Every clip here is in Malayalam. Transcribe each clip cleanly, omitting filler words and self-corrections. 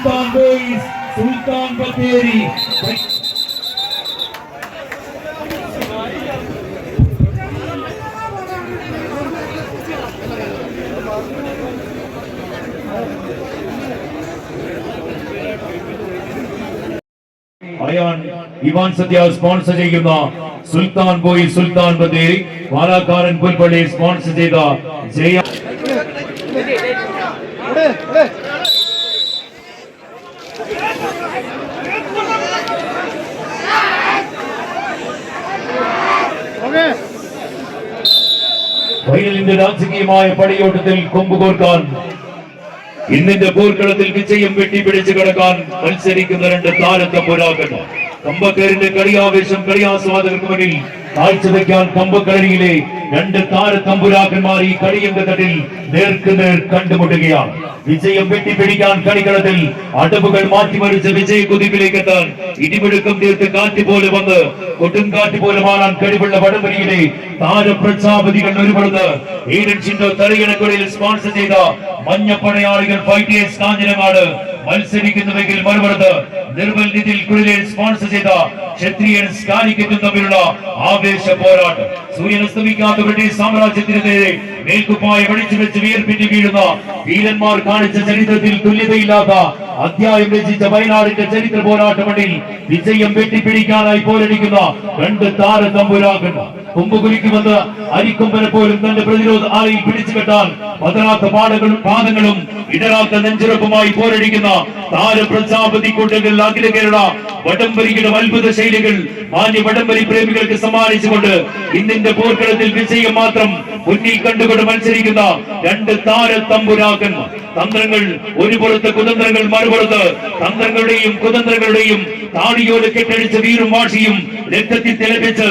സുൽത്താൻ ബോയ്സ് സുൽത്താൻ ബത്തേരി. അയാൻ ഇവാൻ സദ്യ സ്പോൺസർ ചെയ്യുന്ന സുൽത്താൻ ബോയ് സുൽത്താൻ ബത്തേരി, പാലക്കാരൻ പുൽപ്പള്ളി സ്പോൺസർ ചെയ്ത ജയ ഫൈനലിന്റെ രാജകീയമായ പടയോട്ടത്തിൽ കൊമ്പുകോർക്കാൻ ഇന്നിന്റെ പോർക്കളത്തിൽ വിജയം വെട്ടിപ്പിടിച്ച് കിടക്കാൻ മത്സരിക്കുന്ന രണ്ട് താരത്തമ്പുരാക്കന്മാർ. കമ്പക്കാരിന്റെ കളിയാവേശം കളിയാസ്വാദകർക്ക് മുന്നിൽ കാഴ്ചവെക്കാൻ കമ്പക്കളരിയിലെ രണ്ട് താരത്തമ്പുരാക്കന്മാർ ഈ കളിയങ്കത്തട്ടിൽ നേർക്കുനേർ കണ്ടുമുട്ടുകയാണ്. വിജയം വെട്ടിപ്പിടിക്കാൻ കളിക്കളത്തിൽ അടവുകൾ മാറ്റിമറിച്ച് വിജയ കുതിപ്പിലേക്ക് എത്താൻ ഇടിമുഴക്കം തീർത്ത് കാറ്റ് പോലെ വന്ന് കൊടുങ്കാറ്റ് പോലെ മാറാൻ കഴിവുള്ള വടംവലിയിലെ താരപ്രജാപതികൾ ഒരുപടുത്ത് ഈഡൻ ചിൻഡോ തലയിണക്കുള്ളിൽ സ്പോൺസർ ചെയ്ത മഞ്ഞപ്പടയാളികൾ ഫൈറ്റേഴ്സ് കാഞ്ഞിരങ്ങാട് മത്സരിക്കുന്നുവെങ്കിൽ മറുപുറത്ത് നിർമ്മൽ നിതിൽ കുളിലെ സ്പോൺസർ ചെയ്ത ക്ഷത്രിയൻസ് കാലിക്കറ്റും തമ്മിലുള്ള ആവേശ പോരാട്ടം. സൂര്യൻ അസ്തമിക്കാത്തവരുടെ സാമ്രാജ്യത്തിനെതിരെ മേൽക്കുപ്പായ വടിച്ചു വെച്ച് വിയർപ്പിറ്റ് വീഴുന്ന വീരന്മാർ കാണിച്ച ചരിത്രത്തിൽ തുല്യതയില്ലാത്ത അധ്യായം രചിച്ച വയനാടിന്റെ ചരിത്ര പോരാട്ടമണിൽ വിജയം വെട്ടിപ്പിടിക്കാനായി പോരടിക്കുന്ന രണ്ട് താരതമ്പുരാക്കന്മാർ. കുമ്പുകുലിക്കുമെന്ന് അരിക്കൊമ്പനെ പോലും തന്റെ പ്രതിരോധ ആലയിൽ പിടിച്ചു കെട്ടാൻ പതറാത്ത പാദങ്ങളും ഇടറാത്ത നെഞ്ചുറപ്പുമായി പോരടിക്കുന്ന താരപ്രജാപതി കൂട്ടങ്ങൾ അഖില കേരള വടംവലിയുടെ അത്ഭുത ശൈലികൾ മാന്യ വടംവലി പ്രേമികൾക്ക് സമ്മാനിച്ചുകൊണ്ട് ഇന്നിന്റെ പോർക്കളത്തിൽ വിജയം മാത്രം മുന്നിൽ കണ്ടുകൊണ്ട് മത്സരിക്കുന്ന രണ്ട് താരതമ്പുരാക്കന്മാർ. തന്ത്രങ്ങൾ ഒരു പുറത്ത് കുതന്ത്രങ്ങൾ മറുപുറത്ത് തന്ത്രങ്ങളുടെയും കുതന്ത്രങ്ങളുടെയും താടിയോട് കെട്ടടിച്ച വീറും വാശിയും രക്തത്തിൽ തിളപ്പിച്ച്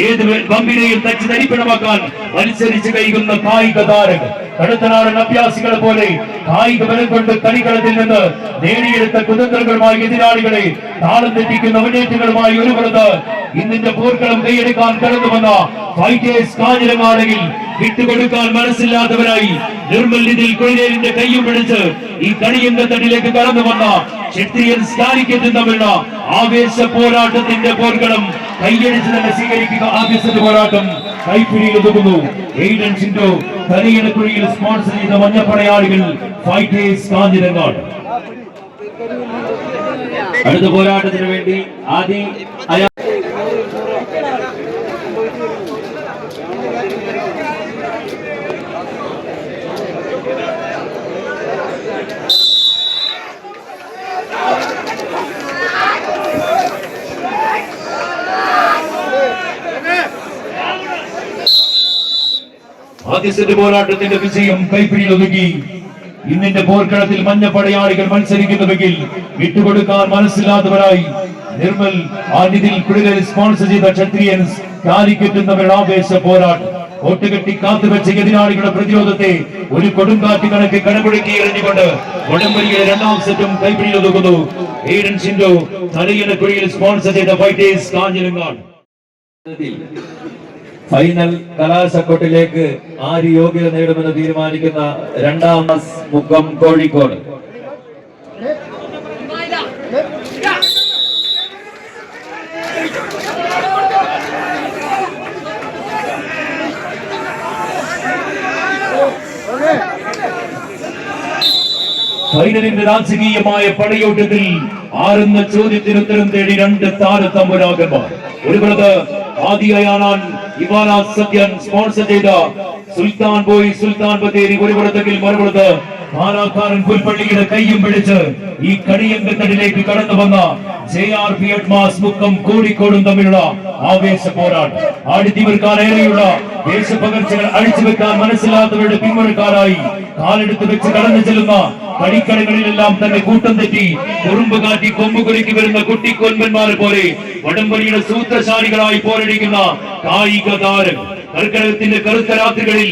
ഏത് വമ്പിനെയും തച്ച് തരിപ്പണമാക്കാൻ മത്സരിച്ച് കഴിയുന്ന കായിക താരങ്ങൾ. കടുത്തനാടൻ അഭ്യാസികളെ പോലെ കായിക ബലം കൊണ്ട് കളിക്കളത്തിൽ നിന്ന് നേടിയെടുത്ത കുതന്ത്രങ്ങളുമായി എതിരാളികളെ താളം തെറ്റിക്കുന്ന മുന്നേറ്റങ്ങളുമായി ഒരു പുറത്ത് ഇന്നിന്റെ പോർക്കളം കൈയെടുക്കാൻ കടന്നു വന്ന ഫൈറ്റേഴ്സ് കാഞ്ഞിരങ്ങാടിൽ വിട്ടുകൊടുക്കാൻ മനസ്സില്ലാത്തവരായി നിർമ്മൽ നിതിൽ കുളിരേലിന്റെ കയ്യും പിടിച്ച് ഈ കളിയങ്കത്തടിലേക്ക് കടന്നു വന്ന ക്ഷത്രിയൻസ് കാലിക്കറ്റും തമ്മിലുള്ള ആവേശ പോരാട്ടത്തിന്റെ പോർക്കളം കൈയടിച്ച് തന്നെ സ്വീകരിക്കുക. ആവേശ പോരാട്ടം കൈപ്പിടിയിൽ ഒതുങ്ങുന്നു. ഈഡൻ ചിൻഡോ തലയിണക്കുഴിയിൽ സ്പോൺസർ ചെയ്ത മഞ്ഞപ്പടയാളികൾ ഫൈറ്റേഴ്സ് കാഞ്ഞിരങ്ങാട്. അടുത്ത പോരാട്ടത്തിന് വേണ്ടി ആദ്യം ആദ്യ പോരാട്ടത്തിന്റെ വിജയം കൈപ്പിടിയിൽ ഒതുക്കി ഇന്നിന്റെ പോർക്കളത്തിൽ മഞ്ഞപ്പടയാളികൾ മത്സരിക്കുന്നുവെങ്കിൽ വിട്ടുകൊടുക്കാൻ മനസ്സില്ലാത്തവരായി നിർമ്മൽ നിതിൽ കുളിരൽ സ്പോൺസർ ചെയ്ത ക്ഷത്രിയൻസ് കാലിക്കറ്റും തമ്മിലുള്ള ആവേശ പോരാട്ടം. ഒട്ടുകെട്ടി കാത്തുവെച്ച എതിരാളികളുടെ പ്രതിരോധത്തെ ഒരു കൊടുങ്കാറ്റ് കണക്ക് കടപുഴക്കി എറിഞ്ഞുകൊണ്ട് വടംവലിയുടെ രണ്ടാം സെറ്റും കൈപ്പിടിയിൽ ഒതുക്കുന്നു. ഈഡൻ ചിൻഡോ തലയിണക്കുഴിയിൽ സ്പോൺസർ ചെയ്ത ഫൈറ്റേഴ്സ് കാഞ്ഞിരങ്ങാട്. ഫൈനൽ കലാശക്കൊട്ടിലേക്ക് ആര് യോഗ്യത നേടുമെന്ന് തീരുമാനിക്കുന്ന രണ്ടാം മുഖം കോഴിക്കോട്. ഫൈനലിന്റെ രാജകീയമായ പടയോട്ടത്തിൽ ആരെന്ന ചോദ്യത്തിന് ഉത്തരം തേടി രണ്ട് താരതമ്പുരാക്കന്മാർ. ഒരു പുറത്ത് ആദിയാനാൻ ഇവാന സത്യൻ സ്പോൺസർ ചെയ്ത സുൽത്താൻ ബോയ് സുൽത്താൻ ബത്തേരി ഒരു പുറത്തെങ്കിൽ മറുപുറത്ത് പാലക്കാരൻ പുൽപ്പള്ളിയുടെ കയ്യും പിടിച്ച് ഈ കളിയങ്കത്തടിലേക്ക് കടന്നു വന്ന JRP അഡ്മാസ് മുക്കം കോഴിക്കോടും തമ്മിലുള്ള ആവേശ പോരാട്ടം. ആടിത്തീർക്കാനേറെയുള്ള ദേശപകർച്ചകൾ അഴിച്ചുവെക്കാൻ മനസ്സിലാത്തവരുടെ പിന്മുറക്കാരായി കാലെടുത്ത് വെച്ച് കടന്നു ചെല്ലുന്ന കളിക്കളങ്ങളിലെല്ലാം തന്നെ കൂട്ടം തെറ്റി കുറുമ്പ് കാറ്റി കൊമ്പുകുലിക്ക് വരുന്ന കുട്ടിക്കൊൻപന്മാരെ പോലെ വടംവലിയുടെ സൂത്രശാലികളായി പോരടിക്കുന്ന കായിക താരം. കർക്കടകത്തിന്റെ കറുത്ത രാത്രികളിൽ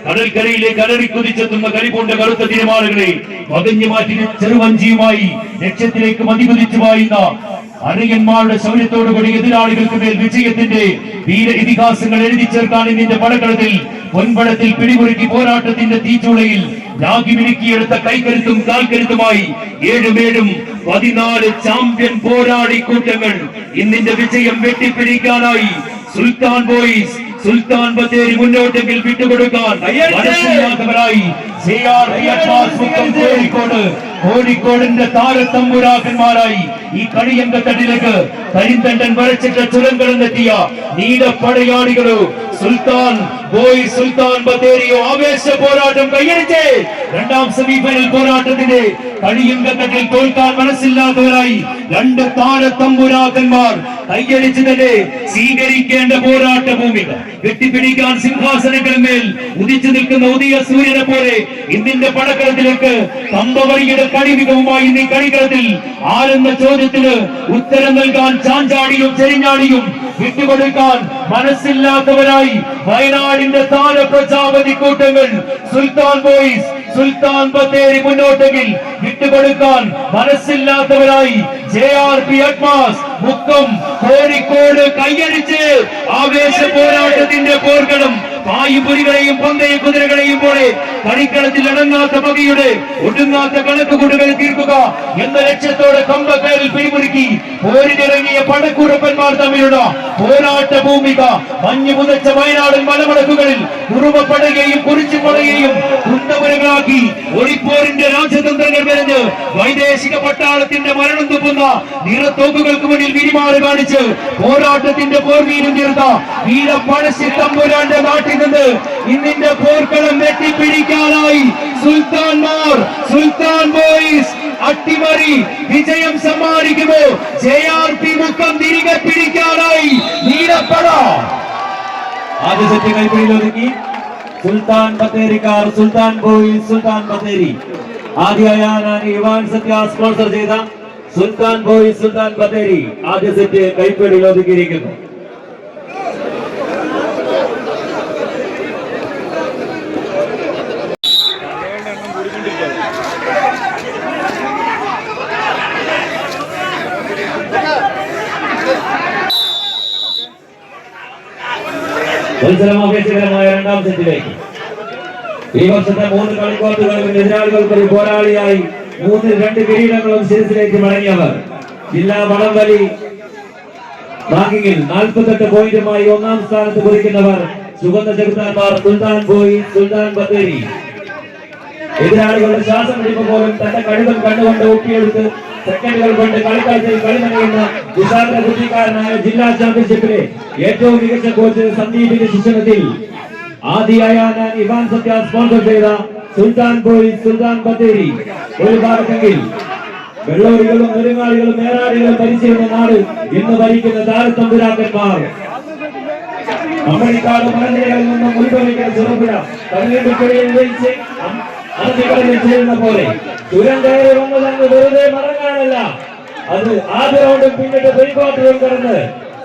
കടൽക്കരയിലേക്ക് അലറിക്കുതിച്ചെത്തുന്ന കളിപൂണ്ട കറുത്ത തിരമാലകളെ വകഞ്ഞു മാറ്റി ചെറുവഞ്ചിയുമായി ലക്ഷ്യത്തിലേക്ക് മതികുതിച്ചു വായുന്ന അണിയന്മാരുടെ ശൗര്യത്തോടുകൂടി എതിരാളികൾക്ക് മേൽ വിജയത്തിന്റെ വീര ഇതിഹാസങ്ങൾ എഴുതി ചേർക്കാൻ ഇതിന്റെ പടക്കളത്തിൽ പൊൻപടത്തിൽ പിടിമുറുക്കി പോരാട്ടത്തിന്റെ തീച്ചൂളയിൽ രാഗിമിനുക്കിയെടുത്ത കൈക്കരുത്തും കാൽക്കരുത്തുമായി 14 ചാമ്പ്യൻ പോരാടി കൂട്ടങ്ങൾ ഇന്നിന്റെ വിജയം വെട്ടിപ്പിടിക്കാനായി സുൽത്താൻ ബോയ്സ് സുൽത്താൻ ബത്തേരി മുന്നോട്ടെങ്കിൽ വിട്ടുകൊടുക്കാൻ മനസ്സിലാത്തവരായി കോഴിക്കോടിന്റെ താരത്തമ്പുരാക്കന്മാരായി ഈ കളിയങ്കത്തട്ടിലേക്ക് കരിന്തണ്ടൻ വരച്ചിട്ട ചുരങ്ങളെന്നെത്തിയ നീലപ്പടയാളികളോ സുൽത്താൻ ബോയ്സ് സുൽത്താൻ ബത്തേരിയോ ആവേശ പോരാട്ടം കൈയടിച്ച് രണ്ടാം സെമിഫൈനൽ പോരാട്ടത്തിന്റെ കളിയങ്കത്തട്ടിൽ തോൽക്കാൻ മനസ്സില്ലാത്തവരായി 2 താരത്തമ്പുരാക്കന്മാർ കൈയടിച്ച് തന്നെ സ്വീകരിക്കേണ്ട പോരാട്ട ഭൂമിക വെട്ടിപ്പിടിക്കാൻ സിംഹാസനങ്ങളിന്മേൽ ഉദിച്ചു നിൽക്കുന്ന ഉദയ സൂര്യനെ പോലെ ഇന്നിന്റെ പടക്കളത്തിലേക്ക് കമ്പവരിയുടെ കളിമികവുമായി ഇന്ന് ഈ കളിക്കളത്തിൽ ആരെന്ന ചോദ്യത്തിന് ഉത്തരം നൽകാൻ ചാഞ്ചാടിയും ചെരിഞ്ഞാടിയും വിട്ടുകൊടുക്കാൻ മനസ്സില്ലാത്തവരായി വയനാടിന്റെ താര പ്രജാപതി കൂട്ടങ്ങൾ സുൽത്താൻ ബോയ്സ് സുൽത്താൻ ബത്തേരി മുന്നോട്ടെങ്കിൽ വിട്ടുകൊടുക്കാൻ മനസ്സില്ലാത്തവരായി JRP അഡ്മാസ് മുക്കം കോഴിക്കോട് കൈയടിച്ച് ആവേശ പോരാട്ടത്തിന്റെ പോർക്കളം പായുപുരികളെയും പന്തയ കുതിരകളെയും പോലെ കളിക്കളത്തിൽ അടങ്ങാത്ത പകയുടെ ഒടുങ്ങാത്ത കണക്കുകൂടുകൾ തീർക്കുക എന്ന ലക്ഷ്യത്തോടെ കമ്പക്കയറിൽ പിടിമുറുക്കി പോരിനിറങ്ങിയ പടക്കുറപ്പന്മാർ തമ്മിലുള്ള പോരാട്ട ഭൂമിക മഞ്ഞു പുതച്ച വയനാടൻ മലമടക്കുകളിൽ കുറുമപ്പടകയും കുറിച്ചുപടകയും കുന്തപുരങ്ങളാക്കി ഒളിപ്പോരിന്റെ രാജതന്ത്രങ്ങൾ മെനഞ്ഞ് വൈദേശിക പട്ടാളത്തിന്റെ മരണം തുപ്പുന്ന നിറത്തോക്കുകൾക്ക് മുന്നിൽ വിരിമാറ് കാണിച്ച് പോരാട്ടത്തിന്റെ പോർവീരും തീർത്ത വീരപ്പഴശ്ശി തമ്പുരാന്റെ നാട്ടിൽ നിന്ന് ഇന്നിന്റെ പോർക്കളം വെട്ടിപ്പിടിക്കാനായി സുൽത്താൻ ബോയ്സ് അട്ടിമറി വിജയം സമ്മാനിക്കുമോ JRP മുക്കം തിരികെ പിടിക്കാനായി നീലപ്പട ആദ്യ സെറ്റ് കൈപ്പിടിയിൽ ഒതുക്കി സുൽത്താൻ ബത്തേരിക്കാർ സുൽത്താൻ ബോയ്സ് സുൽത്താൻ ബത്തേരി ആദ്യമായാണ് ഇവാൻ സത്യ സ്പോൺസർ ചെയ്ത സുൽത്താൻ ബോയ്സ് സുൽത്താൻ ബത്തേരി ആദ്യ സെറ്റ് കൈപ്പിടിയിൽ ഒതുക്കിയിരിക്കുന്നു. മത്സരം ആവേശകരമായ രണ്ടാം സെറ്റിലേക്ക് ഈ വർഷത്തെ 3 കളിക്കോട്ടുകളിലും എതിരാളികൾക്കൊരു പോരാളിയായി 2 കിരീടങ്ങളും ശിരസിലേക്ക് മടങ്ങിയവർ ജില്ലാ വടംവലി റാങ്കിങ്ങിൽ 48 പോയിന്റുമായി 1ാം സ്ഥാനത്ത് കുറിക്കുന്നവർ സുഗന്ധ ചെറുത്താൻമാർ സുൽത്താൻ ബോയ്സ് സുൽത്താൻ ബത്തേരി. എതിരാളികളുടെ ശ്വാസം പിടിപ്പ് പോലും തന്റെ കഴിവൻ കണ്ടുകൊണ്ട് ഒപ്പിയെടുത്ത് സെക്കൻഡുകൾ കൊണ്ട് കളിക്കളത്തിൽ കളിനടയുന്ന വിശാല ബുദ്ധിക്കാരനായ ജില്ലാ ചാമ്പ്യൻഷിപ്പിലെ ഏറ്റവും മികച്ച കോച്ച് സന്ദീപിന്റെ ശിക്ഷണത്തിൽ ആദ്യമായാണ് ഇവാൻ സത്യ സ്പോൺസർ ചെയ്ത സുൽത്താൻ ബോയ്സ് സുൽത്താൻ ബത്തേരി. ഒരു ഭാഗത്തെങ്കിൽ വെള്ളോരികളും നെടുങ്ങാളികളും മേലാളികളും ഭരിച്ചിരുന്ന നാട് ഇന്ന് ഭരിക്കുന്ന താരത്തമ്പുരാക്കന്മാർ അമേരിക്കാട് മലനിരകളിൽ നിന്നും ഉത്ഭവിക്കുന്ന ചെറുപുഴ തമിഴ്നാട്ടിൽ ജയിച്ച് അറബികളിൽ ചെയ്യുന്ന പോലെ ചുരം കയറി വന്നതങ്ങ് വെറുതെ മടങ്ങാനല്ല, അത് ആദ്യ റൗണ്ടും പിന്നിട്ട് പ്രീക്വാർട്ടറും കടന്ന്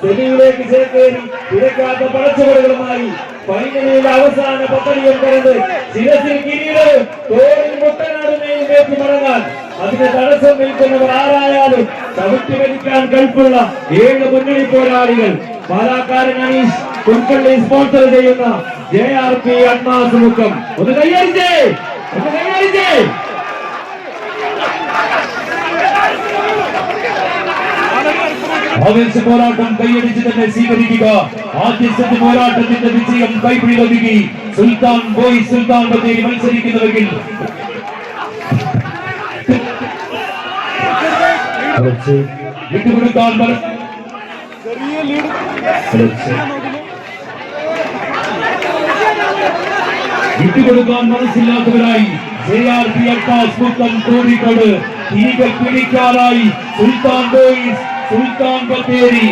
സെമിയിലേക്ക് ചേക്കേറി പിഴക്കാത്ത പടച്ചുപടുകളുമായി ഫൈനലിൽ അവസാന പത്തടിയും കടന്ന് ശിരസിൽ കിരീടവും തോളിൽ മുട്ടനാടുമേയും വേറ്റി മടങ്ങാൻ അതിന് തടസ്സം നിൽക്കുന്നവർ ആരായാലും ചവിട്ടി വലിക്കാൻ കൽപ്പുള്ള 7 മുന്നണി പോരാളികൾ പാലാക്കാരൻ അനീഷ് കുൽപ്പള്ളി സ്പോൺസർ ചെയ്യുന്ന JRP അഡ്മാസ് മുക്കം. ഒന്ന് കൈയടിച്ചേ. ആവേശ പോരാട്ടം കൈയടിച്ച് തന്നെ സ്വീകരിക്കുക. ആദ്യ സെറ്റ് പോരാട്ടത്തിന്റെ വിജയം കൈപ്പിടിയിലൊതുക്കി സുൽത്താൻ ബോയ്സ് സുൽത്താൻ ബത്തേരി മത്സരിക്കുന്നവരിൽ വിട്ടുകൊടുക്കാൻ മനസ്സില്ലാത്തവരായി JRP അഡ്മാസ് മുക്കം കോഴിക്കോട് തിരികെ പിടിക്കാനായി സുൽത്താൻ ബോയ്സ് സുൽത്താൻ ബത്തേരി.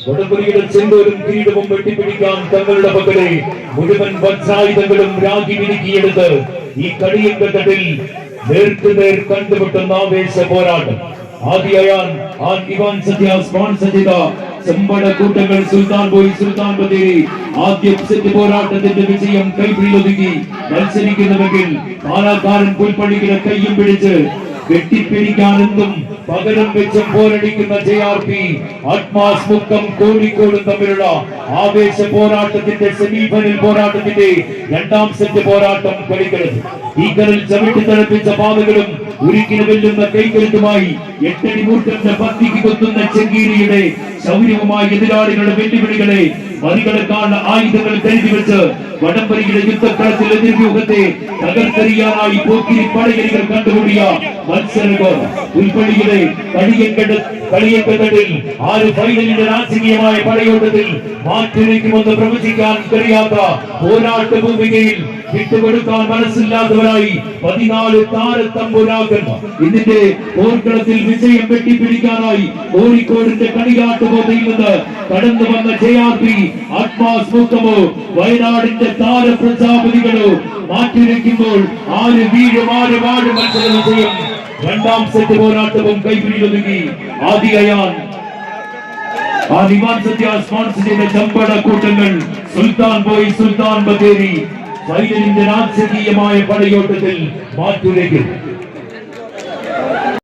വടംവലിയുടെ ചെണ്ടോരും കിരീടവും വെട്ടിപ്പിടിക്കാൻ തങ്ങളുടെ പക്കലെ മുഴുവൻ വജ്രായുധങ്ങളും രാഗി വിനുക്കിയെടുത്ത് ഈ കളിയുടെ തട്ടിൽ നേർക്കുനേർ കണ്ടുമുട്ടുന്ന ആവേശ പോരാട്ടം. ആദ്യയാൻ ഇവാൻ സദ്യ സ്പോൺസർ ചെയ്ത ചെമ്പട കൂട്ടങ്ങൾ സുൽത്താൻ ബോയ് സുൽത്താൻ ബത്തേരി ആദ്യ സെറ്റ് പോരാട്ടത്തിന്റെ വിജയം കൈപ്പിടിയിലൊതുക്കി മത്സരിക്കുന്നുവെങ്കിൽ പാലക്കാരൻ പുൽപ്പള്ളിയുടെ കയ്യും പിടിച്ച് വെട്ടിപ്പിടിക്കാനെന്നും പകരം വെച്ച് പോരടിക്കുന്ന JRP ആത്മാസ് മുക്കം കോഴിക്കോടും തമ്മിലുള്ള ആവേശ പോരാട്ടത്തിന്റെ സെമിഫൈനൽ പോരാട്ടത്തിന്റെ രണ്ടാം സെറ്റ് പോരാട്ടം കളിക്കുന്നത്. ഈ കരൽ ചവിട്ടി തളപ്പിച്ച പാതകളും ഉരുക്കിന് വെല്ലുന്ന കൈകരുത്തുമായി 8 അടി മൂർഖന്റെ പത്തിക്ക് കൊത്തുന്ന ചെങ്കീരിയുടെ ശൗര്യവുമായി എതിരാളികളുടെ വെല്ലുവിളികളെ മറികടക്കാനുള്ള ആയുധങ്ങൾ കരുതി വെച്ച് വടംവലിയുടെ യുദ്ധക്കളത്തിൽ എതിർവ്യൂഹത്തെ തകർത്തെറിയാനായി പോക്കിരി പടയണികൾ കണ്ടുകൂടിയ മത്സരങ്ങൾ. പുൽപ്പള്ളിയുടെ കളിയക്കടലിൽ 6 ഫൈനലിന്റെ രാജകീയമായ പടയോട്ടത്തിൽ മാറ്റിവെക്കുമെന്ന് പ്രവചിക്കാൻ കഴിയാത്ത പോരാട്ട ഭൂമികയിൽ വിട്ടുകൊടുക്കാൻ മനസ്സില്ലാത്തവരായി 14 താരത്തമ്പുരാക്കന്മാർ ഇതിന്റെ പോർക്കളത്തിൽ വിജയം വെട്ടിപ്പിടിക്കാനായി കോഴിക്കോടിന്റെ കളിയാട്ടുകോട്ടയിൽ നിന്ന് കടന്നു വന്ന JRP ആത്മാസ് മുക്കമോ വയനാടിന്റെ താര പ്രജാപതികളോ മാറ്റിവെക്കുമ്പോൾ 6 വീഴും 6 വാർഡ് മത്സര വിജയം. രണ്ടാം സെറ്റ് പോരാട്ടവും കൈപിടിയിലൊതുങ്ങി ആദിയയാൻ ഇവാൻ സദ്യ സ്പോൺസർ ചെയ്ത ചമ്പട കൂട്ടങ്ങൾ സുൽത്താൻ ബോയ് സുൽത്താൻ ബത്തേരി ഫൈനലിന്റെ രാജകീയമായ പടയോട്ടത്തിൽ മാറ്റുരയ്ക്കും.